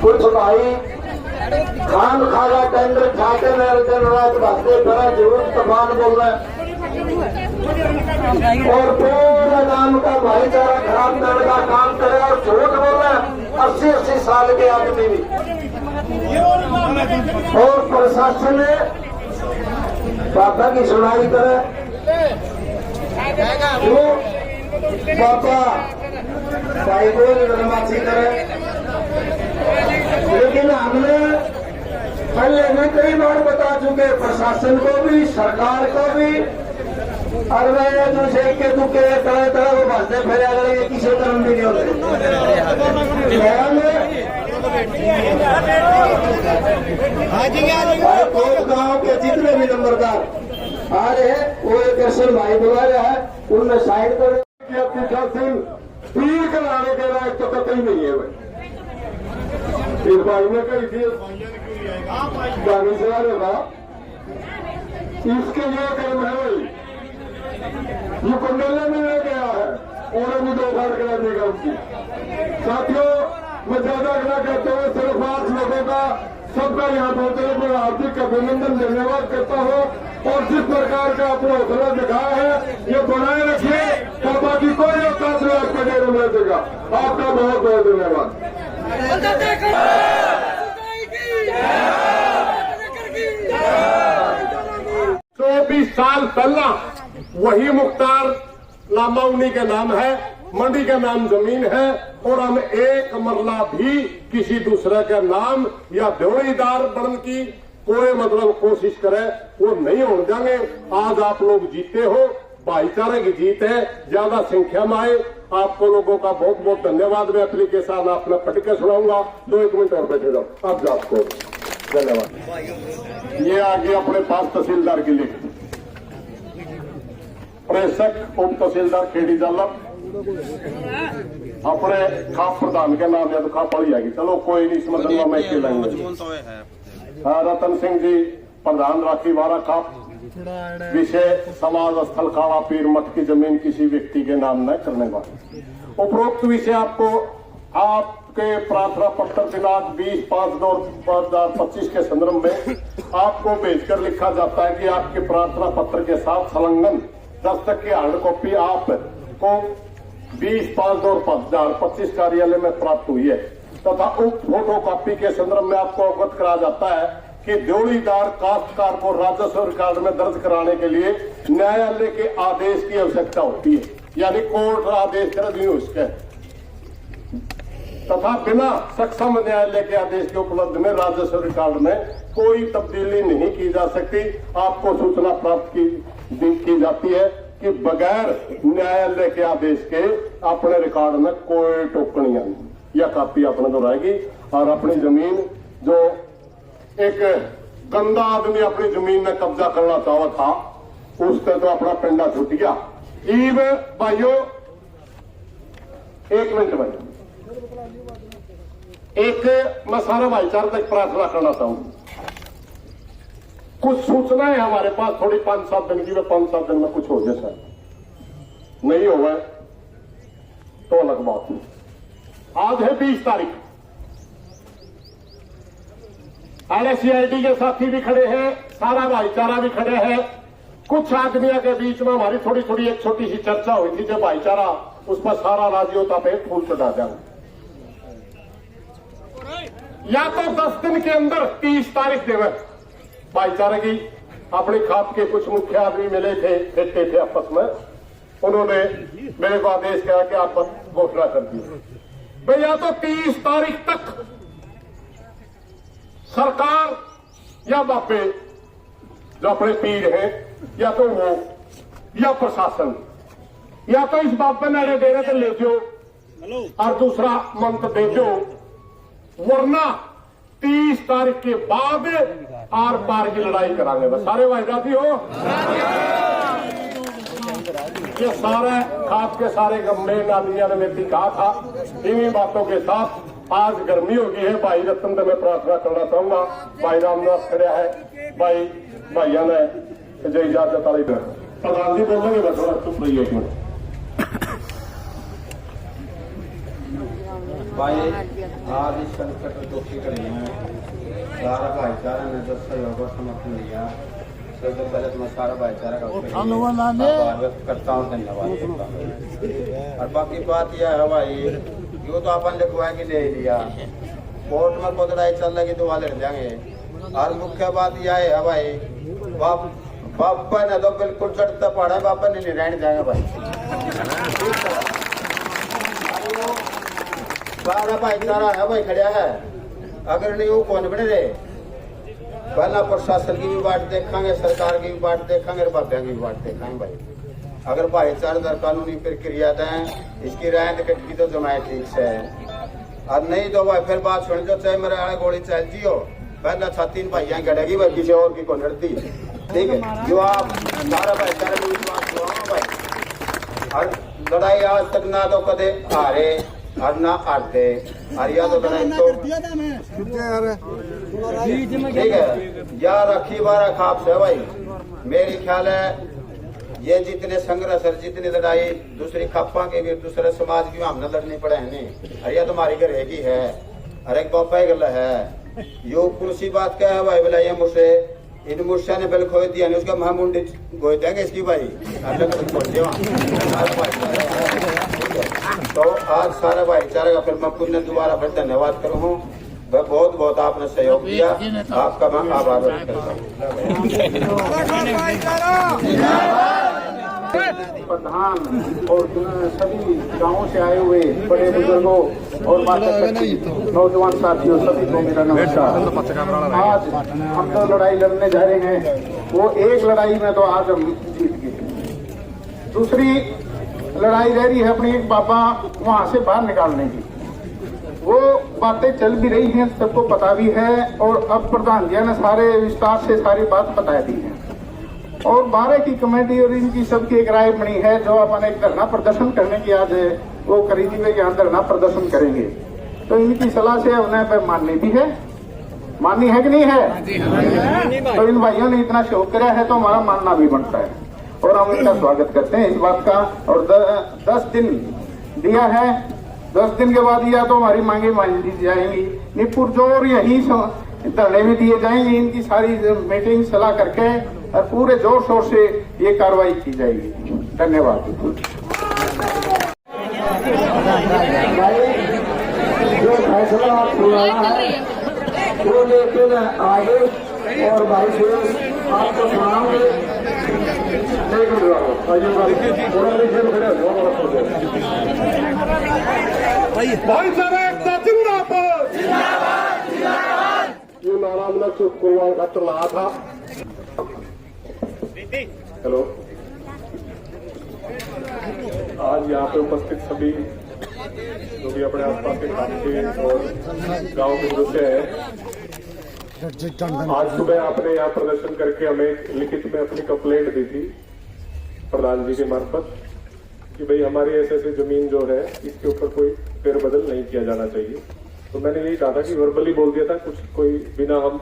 कुछ भाई खान खागा टेंडर खाके मेरे दिन रात बसते फिर जरूर तूफान बोल रहे और पूरे नाम का भाईचारा खराब करने का काम करे और झूठ बोल रहे 80-80 साल के आदमी भी। और प्रशासन ने बाबा की सुनाई करे जो बाबा भाई को निर्माची करे, लेकिन हमने पहले में कई बार बता चुके प्रशासन को भी सरकार को भी, और मैं दूसरे के दुखे तरह तरह वो भरते फिर अगर किसी तरह भी नहीं होते। गाँव के जितने भी नंबरदार आ रहे हैं वो एक अरसल भाई बुला रहा है, उनमें साइड पर सिंह पीर कराने के लायक तो कतई नहीं है भाई। इस भाई ने कही थी गाड़ी चला रहेगा इसके लिए कर्म है भाई, ये कुंडले में ले गया है उन्हें भी 2 बार करा देगा उनकी। साथियों मैं ज्यादा ना कहते हुए सिर्फ 5 लोगों का सबका यहाँ पहुंचने पर हार्दिक अभिनंदन धन्यवाद करता हूँ और जिस प्रकार का आपने हौसला दिखाया है ये बनाए रखिए और बाकी कोई औकात में आपको डेरे में देगा। आपका बहुत बहुत धन्यवाद। 24 साल पहला वही मुख्तार नामा उन्हीं के नाम है, मंडी का नाम जमीन है और हम एक मरला भी किसी दूसरे के नाम या देवड़ीदार बनने की कोई मतलब कोशिश करे वो नहीं हो जाएंगे। आज आप लोग जीते हो, भाईचारे की जीत है, ज्यादा संख्या में आए आपको लोगों का बहुत बहुत धन्यवाद। मैं एप्लीकेशन आपने पढ़ के सुनाऊंगा, 2-1 मिनट और बैठे जाओ अब आपको धन्यवाद। ये आगे अपने पास तहसीलदार की लिखी प्रेषक उप तहसीलदार खेड़ी जालप अपने खाप प्रधान के नाम या तो खाप पड़ी जाएगी। चलो कोई नहीं, इसमें दूंगा मैं के लाएंगे। रतन सिंह जी प्रधान राखी वारा खाप, विषय समाज स्थल खाड़ा पीर मठ की जमीन किसी व्यक्ति के नाम न करने वाले। उपरोक्त विषय आपको आपके प्रार्थना पत्र दिनांक 20/5/2025 के संदर्भ में आपको भेजकर लिखा जाता है कि आपके प्रार्थना पत्र के साथ संलग्न दस्तक की हार्ड कॉपी आपको 20/5/2025 कार्यालय में प्राप्त हुई है तथा उक्त फोटो कॉपी के संदर्भ में आपको अवगत कराया जाता है कि देवड़ीदार काश्तकार को राजस्व रिकॉर्ड में दर्ज कराने के लिए न्यायालय के आदेश की आवश्यकता होती है, यानी कोर्ट आदेश कर दी उसके तथा बिना सक्षम न्यायालय के आदेश के उपलब्ध में राजस्व रिकॉर्ड में कोई तब्दीली नहीं की जा सकती। आपको सूचना प्राप्त की जाती है कि बगैर न्यायालय के आदेश के अपने रिकॉर्ड में कोई टिप्पणियां नहीं, यह कापी अपने तो रहेगी। और अपनी जमीन जो एक गंदा आदमी अपनी जमीन में कब्जा करना चाहता था उससे तो अपना पिंडा छूट गया। ईब भाइयों 1 मिनट भाई, एक मैं सारा भाईचारा तक प्रार्थना करना चाहूंगा। कुछ सूचना है हमारे पास थोड़ी 5-7 दिन की, वे 5-7 दिन में कुछ हो जाए सर, नहीं होगा तो अलग बात है। आज है 20 तारीख, LSCID के साथी भी खड़े हैं, सारा भाईचारा भी खड़े हैं। कुछ आदमियों के बीच में हमारी थोड़ी थोड़ी एक छोटी सी चर्चा हुई थी, जब भाईचारा उस पर सारा राजी होता पे फूल चढ़ा जाए। या तो 10 दिन के अंदर 30 तारीख देवे भाईचारे की अपनी खाप के कुछ मुख्य आदमी मिले थे, बैठे थे आपस में, उन्होंने मेरे को आदेश किया कि आप घोषणा कर दी भाई। या तो 30 तारीख तक सरकार या बापे जो अपने पीर हैं या तो वो या प्रशासन या तो इस बात पे मेरे डेरे से ले दो और दूसरा मंत्र दे दो, वरना 30 तारीख के बाद आर पार की लड़ाई करांगे। बस सारे वायदाती हो, ये सारे खास के सारे गंभीर नादिया ने मेरी कहा था। इन्हीं बातों के साथ आज गर्मी हो गई है। भाई रतन से मैं प्रार्थना करना चाहूंगा, भाई रामनाथ खड़ा है, भाई भाइया ने जय इजाजत वाली प्रधान जी बोलेंगे, बस चुप रहिए 1 मिनट। भाई आज इस संकट दुखी घड़ी में सारा भाईचारा ने जो सहयोग और समर्थन दिया, सबसे पहले तो मैं सारा भाईचारा का आभार व्यक्त करता हूँ, धन्यवाद करता हूँ। और बाकी बात यह है भाई, यूँ तो अपन लिखवा के ले लिया, कोर्ट में कोई लड़ाई चल रही तो वहाँ लड़ जाएंगे। और मुख्य बात यह है भाई, बापा ने तो बिल्कुल चढ़ता पड़ा, बापा ने नहीं रहने जाएंगे भाई। सारा भाईचारा है भाई, खड़ा है, अगर नहीं वो कौन बने रहे। पहला प्रशासन की भी बात देखेंगे, सरकार की भी बात देखेंगे, बाबिया की भी बात देखेंगे भाई। अगर भाईचारा दर कानूनी प्रक्रिया दें, इसकी राय की तो जमाए ठीक से है। और नहीं तो भाई फिर बात सुन जो, चाहे मेरे आड़े गोली चलती हो, पहला छाती भाइयां गड़ेगी भाई, किसी और की को नड़ती, ठीक है। जो आप सारा भाईचारा में विश्वास हो भाई, और लड़ाई आज तक ना तो कदे हारे और ना हारते, और या तो लड़ाई तो ठीक है, या रखी बारा खाप से भाई। मेरी ख्याल है ये जितने संघर्ष और जितनी लड़ाई दूसरी खापा के भी, दूसरे समाज की हमने लड़नी पड़े है नहीं, और यह तुम्हारी घर की है, और एक बापा गल है। यो कुर्सी बात क्या है भाई, बोला ये मुझसे इन मुर्शिया ने बिल खोई दिया, उसका महामुंडी गोई देंगे इसकी भाई। तो आज सारा भाईचारे का फिर मैं पुण्य दोबारा फिर धन्यवाद करूँ। वह बहुत बहुत आपने सहयोग दिया, आपका मैं आभार व्यक्त करता हूँ। प्रधान और सभी गांवों से आए हुए बड़े बुजुर्गों और नौजवान साथियों, सभी को मेरा नमस्कार। आज हम तो लड़ाई लड़ने जा रहे हैं, वो एक लड़ाई में तो आज हम जीत गए, दूसरी लड़ाई रह रही है अपनी बाबा वहां से बाहर निकालने की। वो बातें चल भी रही हैं, सबको पता भी है, और अब प्रधान जी ने सारे विस्तार से सारी बात बता दी है। और 12 की कमेटी और इनकी सबकी एक राय बनी है, जो अपन एक धरना प्रदर्शन करने की आज वो करी थी, वे यहाँ धरना प्रदर्शन करेंगे। तो इनकी सलाह से उन्हें माननी भी है, माननी है कि नहीं है? तो इन भाइयों ने इतना शौक करा है तो हमारा मानना भी बनता है, और हम इनका स्वागत करते हैं इस बात का। और 10 दिन दिया है, 10 दिन के बाद या तो हमारी मांगे मान ली जाएंगी, नहीं पुरजोर यही धरने में दिए जाएंगे। इनकी सारी मीटिंग सलाह करके और पूरे जोर शोर से ये कार्रवाई की जाएगी। धन्यवाद। जो फैसला सुनाना है वो लेके आगे, और भाई सुरेश आपको सुनाओगे। ये नारा मैंने कुर्बान खातर लाया था। हेलो, आज यहाँ पे उपस्थित सभी जो भी अपने आसपास के काम के और गांव के सदस्य हैं, आज सुबह आपने यहाँ प्रदर्शन करके हमें लिखित में अपनी कंप्लेंट दी थी प्रधान जी के मार्फत कि भाई हमारी ऐसे जमीन जो है इसके ऊपर कोई फेरबदल नहीं किया जाना चाहिए। तो मैंने यही कहा था कि वर्बली बोल दिया था, कुछ कोई बिना हम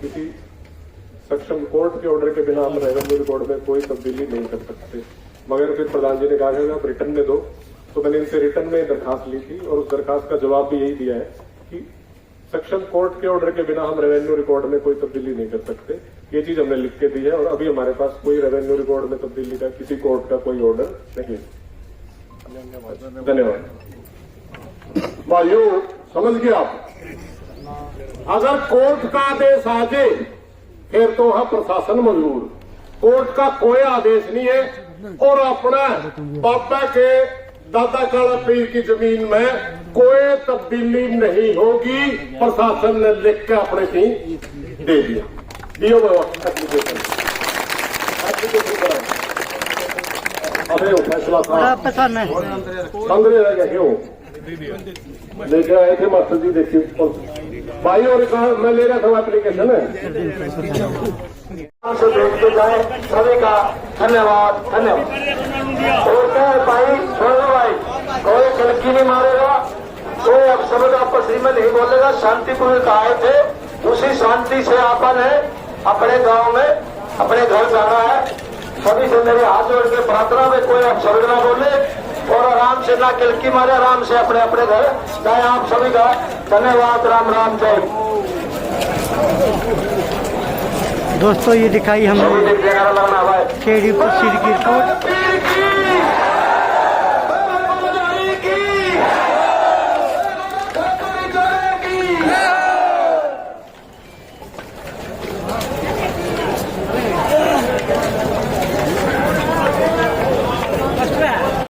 किसी सक्षम कोर्ट के ऑर्डर के बिना हम रेवेन्यू रिकॉर्ड में कोई तब्दीली नहीं कर सकते। मगर फिर प्रधान जी ने कहा कि आप रिटर्न में दो, तो मैंने इनसे रिटर्न में दरखास्त ली थी, और उस दरखास्त का जवाब भी यही दिया है कि सक्षम कोर्ट के ऑर्डर के बिना हम रेवेन्यू रिकॉर्ड में कोई तब्दीली नहीं कर सकते। ये चीज हमने लिख के दी है, और अभी हमारे पास कोई रेवेन्यू रिकॉर्ड में तब्दीली का किसी कोर्ट का कोई ऑर्डर नहीं है। धन्यवाद। भाइयों समझ गए आप, अगर कोर्ट का आदेश आ जाए फिर तो है प्रशासन मजबूर। कोर्ट का कोई आदेश नहीं है, और अपना बाबा के दादा काला पीर की जमीन में कोई तब्दीली नहीं होगी। प्रशासन ने लिख के अपने थी दे दिया, दियो एप्लीकेशन अरे फैसला था पंद्रह रह गया क्यों लेके आए थे मास्टर जी। देखिए भाई, और मैं ले रहा था एप्लीकेशन है से देखते जाए। सभी का धन्यवाद धन्यवाद। और क्या भाई सुनो भाई, कोई खिड़की नहीं मारेगा, कोई अपशब्द आपस में नहीं बोलेगा। शांतिपूर्ण आए थे, उसी शांति से आपन है अपने गांव में अपने घर जाना है। सभी से मेरे हाथ जोड़ के प्रार्थना में कोई अपशब्द ना बोले और आराम से चिल्ला किलकी मारे आराम से अपने अपने घर चाहे आप सभी का धन्यवाद। राम राम जय। दोस्तों ये दिखाई हमने लगना भाई खेड़ी कुर्सी की रिपोर्ट।